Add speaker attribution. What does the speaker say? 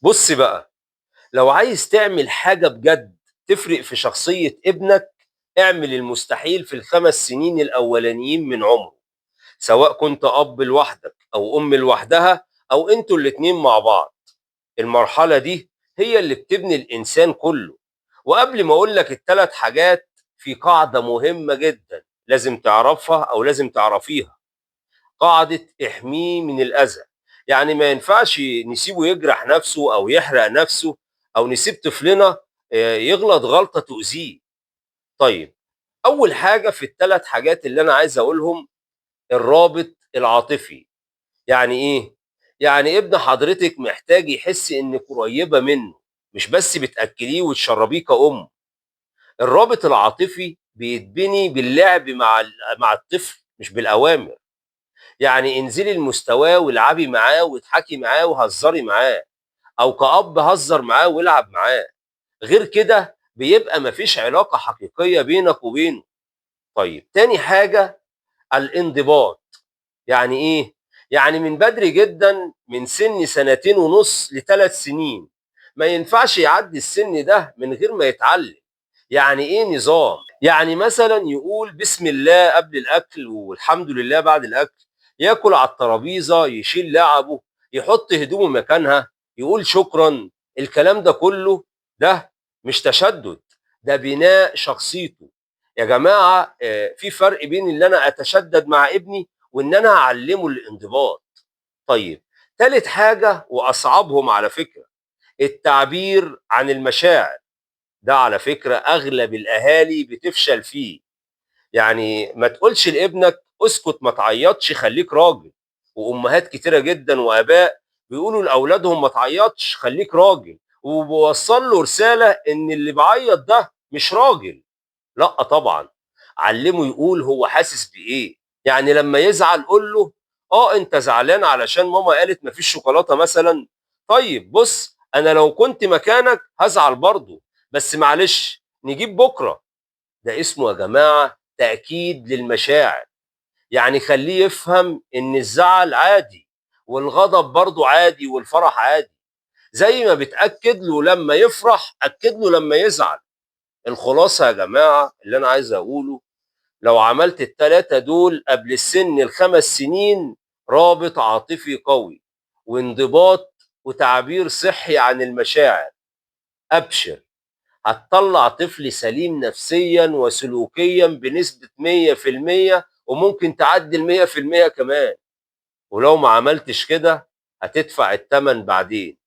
Speaker 1: بُص بقى، لو عايز تعمل حاجة بجد تفرق في شخصية ابنك، اعمل المستحيل في ال5 سنين الأولانيين من عمره، سواء كنت أب لوحدك أو أم لوحدها أو أنتم الاتنين مع بعض. المرحلة دي هي اللي بتبني الإنسان كله. وقبل ما أقول لك ال3 حاجات، في قاعدة مهمة جدًا لازم تعرفها أو لازم تعرفيها. قاعدة احميه من الأذى. يعني ما ينفعش نسيبه يجرح نفسه أو يحرق نفسه، أو نسيب طفلنا يغلط غلطة تؤذيه. طيب، أول حاجة في ال3 حاجات اللي أنا عايز أقولهم، الرابط العاطفي. يعني إيه؟ يعني ابن حضرتك محتاج يحس إنِّك قريبة منه، مش بس بتأكليه وتشربيه كأم. الرابط العاطفي بيتبني باللعب مع الطفل مش بالأوامر. يعني انزلي لمستواه والعبي معاه واضحكي معاه وهزري معاه، أو كأب هزر معاه والعب معاه. غير كده بيبقى مفيش علاقة حقيقية بينك وبينه. طيب، تاني حاجة، الانضباط. يعني إيه؟ يعني من بدري جدًا، من سن 2.5 ل3 سنين، ما ينفعش يعدّي السن ده من غير ما يتعلم. يعني إيه نظام؟ يعني مثلًا يقول بسم الله قبل الأكل والحمد لله بعد الأكل، ياكل على الترابيزة، يشيل لعبه، يحط هدومه مكانها، يقول شكرًا. الكلام ده كله، ده مش تشدُّد، ده بناء شخصيته. يا جماعة، في فرق بين اللي أنا أتشدّد مع ابني وإن أنا أعلّمه الانضباط. طيب، تالت حاجة وأصعبهم على فكرة، التعبير عن المشاعر. ده على فكرة أغلب الأهالي بتفشل فيه. يعني ما تقولش لابنك اسكت ما تعيطش خلّيك راجل، وأمهات كتيرة جدًا وآباء بيقولوا لأولادهم ما تعيطش خلّيك راجل، وبيوصّل له رسالة إن اللي بيعيط ده مش راجل. لأ طبعًا، علّمه يقول هو حاسس بإيه. يعني لمّا يزعل قُل له: أنت زعلان علشان ماما قالت ما فيش شوكولاتة مثلًا؟ طيب بُص، أنا لو كنت مكانك هازعل برضه، بس معلش نجيب بُكرة. ده اسمه يا جماعة تأكيد للمشاعر. يعني خلّيه يفهم إن الزعل عادي، والغضب برضه عادي، والفرح عادي. زي ما بتأكد له لمّا يفرح، أكد له لمّا يزعل. الخلاصة يا جماعة اللي أنا عايز أقوله، لو عملت ال3 دول قبل السن ال5 سنين، رابط عاطفي قوي وانضباط وتعبير صحي عن المشاعر، أبشر، هتطلّع طفل سليم نفسيًا وسلوكيًا بنسبة 100%، وممكن تعدّي ال100% كمان. ولو ما عملتش كده هتدفع التمن بعدين.